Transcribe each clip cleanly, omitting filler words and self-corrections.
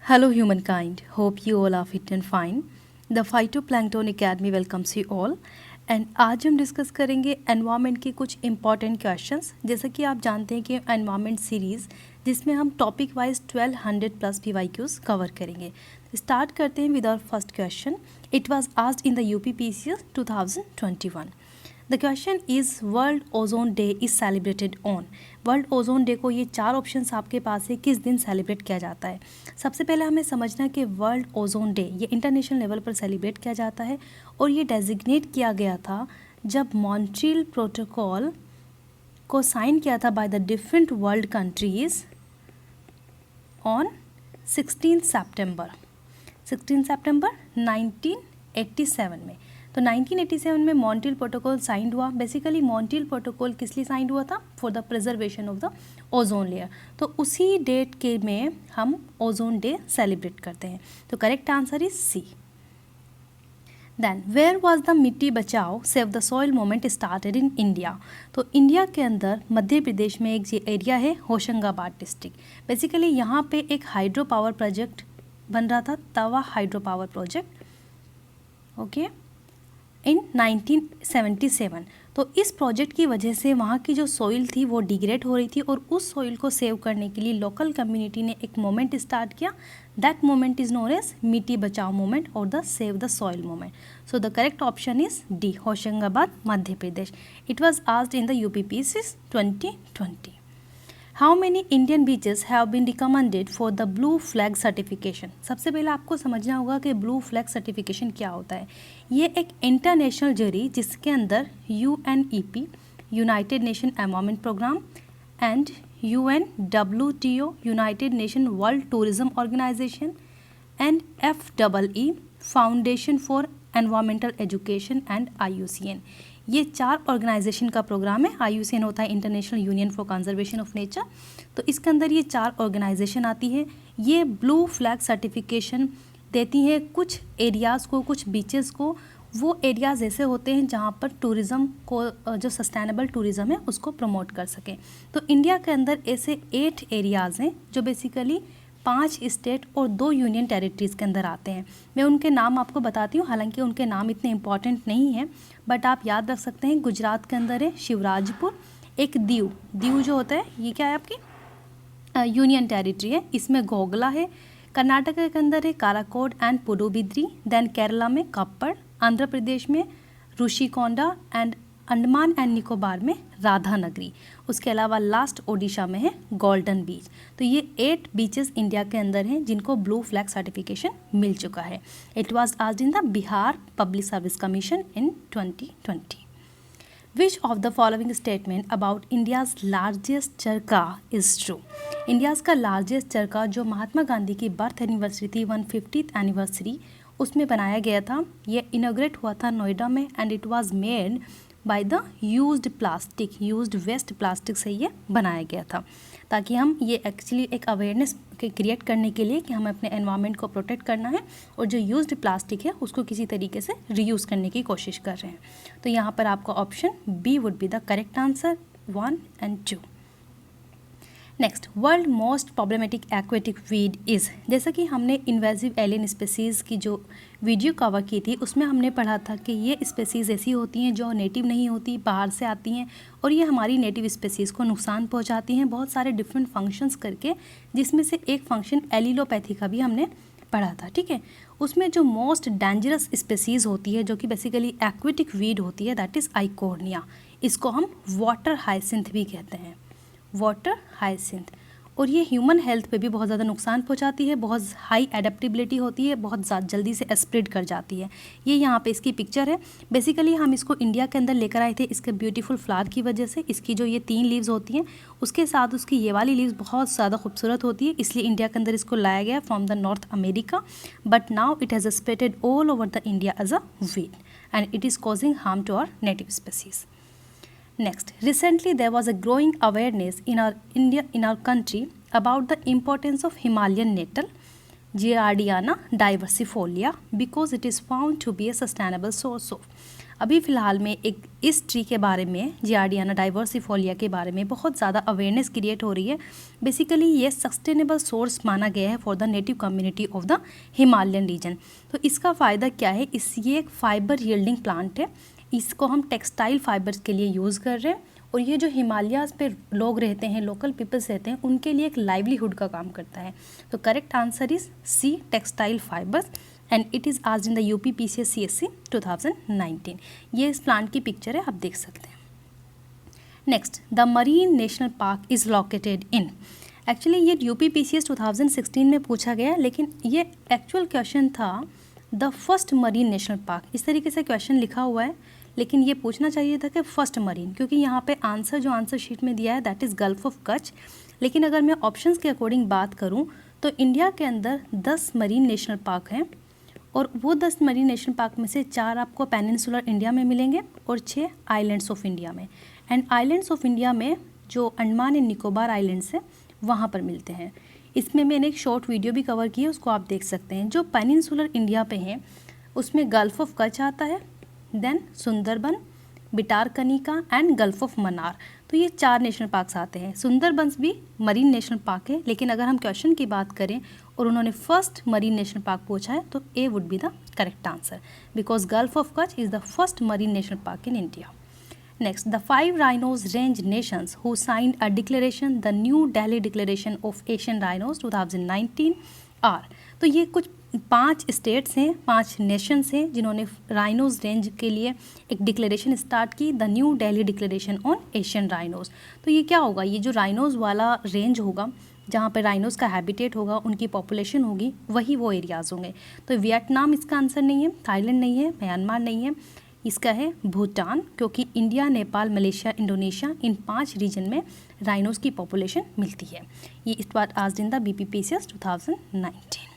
Hello humankind, hope you all are fit and fine. The Phytoplankton Academy welcomes you all and आज हम discuss करेंगे environment के कुछ important questions. जैसा कि आप जानते हैं कि एनवायरनमेंट सीरीज़ जिसमें हम topic wise 1200 plus PYQs cover करेंगे। स्टार्ट करते हैं with our first question. It was asked in the UPPCS 2021। The question is world ozone day is celebrated on. World ozone day को ये 4 ऑप्शंस आपके पास है किस दिन सेलिब्रेट किया जाता है। सबसे पहले हमें समझना कि वर्ल्ड ओजोन डे ये इंटरनेशनल लेवल पर सेलिब्रेट किया जाता है और ये डेजिग्नेट किया गया था जब मॉन्ट्रियल प्रोटोकॉल को साइन किया था by the different world countries on 16 सितंबर 1987 में। तो 1987 में मॉन्ट्रियल प्रोटोकॉल साइन हुआ। बेसिकली मॉन्ट्रियल प्रोटोकॉल किस लिए साइन हुआ था? For the preservation of the ozone layer. तो उसी डेट के में हम ओजोन डे सेलिब्रेट करते हैं। तो correct answer is C. Then where was the Mitti Bachao save the soil movement started in India. तो इंडिया के अंदर मध्य प्रदेश में एक एरिया है होशंगाबाद डिस्ट्रिक्ट। बेसिकली यहाँ पे एक हाइड्रो पावर प्रोजेक्ट बन रहा था, तवा हाइड्रो पावर प्रोजेक्ट, ओके, इन 1977। तो इस प्रोजेक्ट की वजह से वहाँ की जो सॉइल थी वो डिग्रेड हो रही थी और उस सॉइल को सेव करने के लिए लोकल कम्युनिटी ने एक मूवमेंट स्टार्ट किया। That movement is known as Mitti Bachao movement और the save the soil movement. So the correct option is D, Hoshangabad Madhya Pradesh. It was asked in the UPPCS 2020। How many Indian beaches have been recommended for the blue flag certification. सबसे पहले आपको समझना होगा कि blue flag certification क्या होता है। ये एक इंटरनेशनल जरी जिसके अंदर UNEP united nation environment programme and UNWTO united nation world tourism organisation and FEE foundation for environmental education and IUCN, ये 4 ऑर्गेनाइजेशन का प्रोग्राम है। IUCN होता है international union for conservation of nature. तो इसके अंदर ये 4 ऑर्गेनाइजेशन आती है। ये ब्लू फ्लैग सर्टिफिकेशन देती है कुछ एरियाज़ को, कुछ बीचेस को। वो एरियाज़ ऐसे होते हैं जहाँ पर टूरिज़्म को, जो सस्टेनेबल टूरिज़्म है उसको प्रमोट कर सकें। तो इंडिया के अंदर ऐसे 8 एरियाज़ हैं जो बेसिकली 5 स्टेट और 2 यूनियन टेरिटरीज़ के अंदर आते हैं। मैं उनके नाम आपको बताती हूँ, हालांकि उनके नाम इतने इंपॉर्टेंट नहीं हैं, बट आप याद रख सकते हैं। गुजरात के अंदर है शिवराजपुर, एक दीव जो होता है ये क्या है आपकी यूनियन टेरिटरी है, इसमें घोगला है। कर्नाटक के अंदर है काराकोड एंड पुडुबिद्री। देन केरला में कप्पड़, आंध्र प्रदेश में ऋषिकोंडा एंड अंडमान एंड निकोबार में राधानगरी। उसके अलावा लास्ट ओडिशा में है गोल्डन बीच। तो ये 8 बीचेस इंडिया के अंदर हैं जिनको ब्लू फ्लैग सर्टिफिकेशन मिल चुका है। It was asked in the Bihar public service commission in 2020। Which of the following statement about India's largest चरखा इज़ ट्रू। इंडियाज़ का लार्जेस्ट चरखा जो महात्मा गांधी की बर्थ एनिवर्सरी थी 150th एनिवर्सरी, उसमें बनाया गया था। ये इनॉग्रेट हुआ था नोएडा में and it was made by the used waste plastic से ये बनाया गया था, ताकि हम ये एक्चुअली एक अवेयरनेस क्रिएट करने के लिए कि हमें अपने एनवायरनमेंट को प्रोटेक्ट करना है और जो यूज्ड प्लास्टिक है उसको किसी तरीके से रीयूज़ करने की कोशिश कर रहे हैं। तो यहाँ पर आपका option B would be the correct answer, 1 and 2। Next, world most problematic aquatic weed is. जैसा कि हमने इन्वेजिव एलियन स्पेसीज़ की जो वीडियो कवर की थी उसमें हमने पढ़ा था कि ये स्पेसीज़ ऐसी होती हैं जो नेटिव नहीं होती, बाहर से आती हैं और ये हमारी नेटिव स्पेसीज़ को नुकसान पहुंचाती हैं बहुत सारे डिफरेंट फंक्शंस करके, जिसमें से एक फंक्शन एलिलोपैथी का भी हमने पढ़ा था, ठीक है। उसमें जो मोस्ट डेंजरस स्पेसीज़ होती है जो कि बेसिकली एक्वेटिक वीड होती है, दैट इज़ आइकोर्निया। इसको हम वाटर हाइसिंथ भी कहते हैं, वाटर हाइसिंथ। और ये ह्यूमन हेल्थ पे भी बहुत ज़्यादा नुकसान पहुंचाती है, बहुत हाई एडेप्टेबिलिटी होती है, बहुत जल्दी से स्प्रेड कर जाती है। ये यहाँ पे इसकी पिक्चर है। बेसिकली हम इसको इंडिया के अंदर लेकर आए थे इसके ब्यूटीफुल फ्लावर की वजह से। इसकी जो ये 3 लीव्स होती हैं उसके साथ उसकी ये वाली लीव्स बहुत ज़्यादा खूबसूरत होती है, इसलिए इंडिया के अंदर इसको लाया गया from the north America. But now it has spreaded all over the India as a weed and it is causing harm to our native species. Next, recently there was a growing awareness in our country about the importance of Himalayan nettle, Giardiana diversifolia, because it is found to be a sustainable source of. अभी फ़िलहाल में एक इस tree के बारे में, जियार्डियाना डाइवर्सिफोलिया के बारे में बहुत ज़्यादा अवेयरनेस क्रिएट हो रही है। बेसिकली ये सस्टेनेबल सोर्स माना गया है for the native community of the Himalayan region. तो इसका फ़ायदा क्या है, ये एक फाइबर यील्डिंग प्लांट है, इसको हम टेक्सटाइल फाइबर्स के लिए यूज़ कर रहे हैं, और ये जो हिमालयाज़ पे लोग रहते हैं, लोकल पीपल्स रहते हैं, उनके लिए एक लाइवलीहुड का काम करता है। तो correct answer is C, textile fibres, and it is asked in the UP PCS CSC 2019। ये इस प्लांट की पिक्चर है, आप देख सकते हैं। Next, the marine national park is located in. Actually ये यूपी पीसीएस 2016 में पूछा गया, लेकिन ये एक्चुअल क्वेश्चन था the first marine national park. इस तरीके से क्वेश्चन लिखा हुआ है, लेकिन ये पूछना चाहिए था कि फर्स्ट मरीन, क्योंकि यहाँ पे आंसर जो आंसर शीट में दिया है that is gulf of Kutch. लेकिन अगर मैं ऑप्शंस के अकॉर्डिंग बात करूँ तो इंडिया के अंदर 10 मरीन नेशनल पार्क हैं, और वो 10 मरीन नेशनल पार्क में से 4 आपको पेनिनसुलर इंडिया में मिलेंगे और 6 आइलैंड्स ऑफ इंडिया में। एंड आइलैंड्स ऑफ इंडिया में जो अंडमान एंड निकोबार आइलैंड्स हैं वहाँ पर मिलते हैं। इसमें मैंने एक शॉर्ट वीडियो भी कवर की है, उसको आप देख सकते हैं। जो पेनिनसुलर इंडिया पे हैं उसमें गल्फ ऑफ कच्छ आता है, then Sundarban, Bhitarkanika and Gulf of Mannar. तो ये 4 नेशनल पार्क्स आते हैं। सुंदरबंस भी मरीन नेशनल पार्क है, लेकिन अगर हम क्वेश्चन की बात करें और उन्होंने फर्स्ट मरीन नेशनल पार्क पूछा है तो A would be the correct answer, because Gulf of Kutch is the first marine national park in India. Next, the 5 rhinos range nations who signed a declaration, the New Delhi Declaration of Asian Rhinos 2019 are। तो ये कुछ 5 states हैं, 5 Nations हैं जिन्होंने rhinos range के लिए एक declaration start की, the new Delhi declaration on Asian rhinos. तो ये क्या होगा, ये जो राइनोज वाला रेंज होगा जहाँ पे राइनोज का हैबिटेट होगा, उनकी पॉपुलेशन होगी, वही वो एरियाज़ होंगे। तो वियतनाम इसका आंसर नहीं है, थाईलैंड नहीं है, म्यांमार नहीं है, इसका है भूटान, क्योंकि इंडिया, नेपाल, मलेशिया, इंडोनेशिया, इन 5 रीजन में राइनोज की पॉपुलेशन मिलती है। ये इस बार asked in the BPPCS 2019।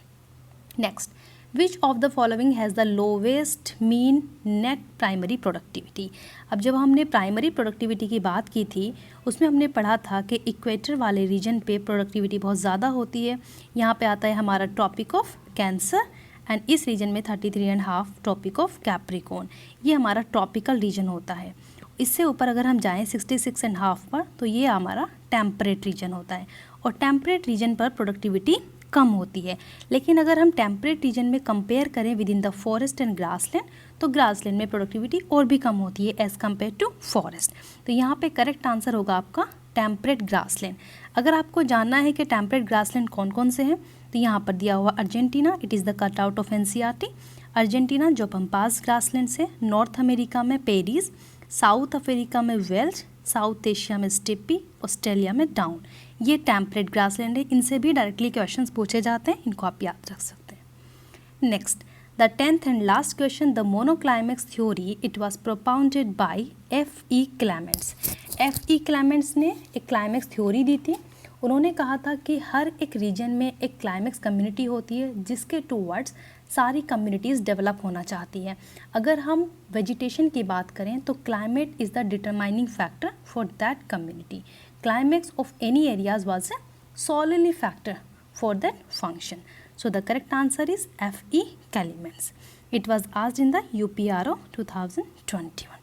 Next, which of the following has the lowest mean net primary productivity. अब जब हमने प्राइमरी प्रोडक्टिविटी की बात की थी उसमें हमने पढ़ा था कि इक्वेटर वाले रीजन पे प्रोडक्टिविटी बहुत ज़्यादा होती है। यहाँ पे आता है हमारा ट्रॉपिक ऑफ कैंसर, एंड इस रीजन में 33.5 ट्रॉपिक ऑफ कैप्रिकॉर्न, ये हमारा ट्रॉपिकल रीजन होता है। इससे ऊपर अगर हम जाएं 66.5 पर तो ये हमारा टेम्परेट रीजन होता है, और टेम्परेट रीजन पर प्रोडक्टिविटी कम होती है। लेकिन अगर हम टेम्परेट रीजन में कंपेयर करें with in the forest and grassland, तो ग्रासलैंड में प्रोडक्टिविटी और भी कम होती है एज़ कम्पेयर टू फॉरेस्ट। तो यहाँ पे करेक्ट आंसर होगा आपका टेम्परेट ग्रासलैंड। अगर आपको जानना है कि टेम्परेट ग्रासलैंड कौन कौन से हैं तो यहाँ पर दिया हुआ Argentina, it is the cut out of NCERT. Argentina जो पम्पास ग्रासलैंड से, नॉर्थ अमेरिका में पेरिस, साउथ अफ्रीका में वेल्च, साउथ एशिया में स्टेपी, ऑस्ट्रेलिया में डाउन, ये टेम्परेट ग्रासलैंड है। इनसे भी डायरेक्टली क्वेश्चंस पूछे जाते हैं, इनको आप याद रख सकते हैं। Next, the 10th and last question, the monoclimax theory it was propounded by F.E. Clements. F.E. Clements ने एक क्लाइमेक्स थ्योरी दी थी। उन्होंने कहा था कि हर एक रीजन में एक क्लाइमेक्स कम्युनिटी होती है जिसके टूवर्ड्स सारी कम्युनिटीज़ डेवलप होना चाहती हैं। अगर हम वेजिटेशन की बात करें तो climate is the determining factor for that community. Climax of any areas was a solely factor for that function. So the correct answer is F.E. Clements. It was asked in the UPRO 2021.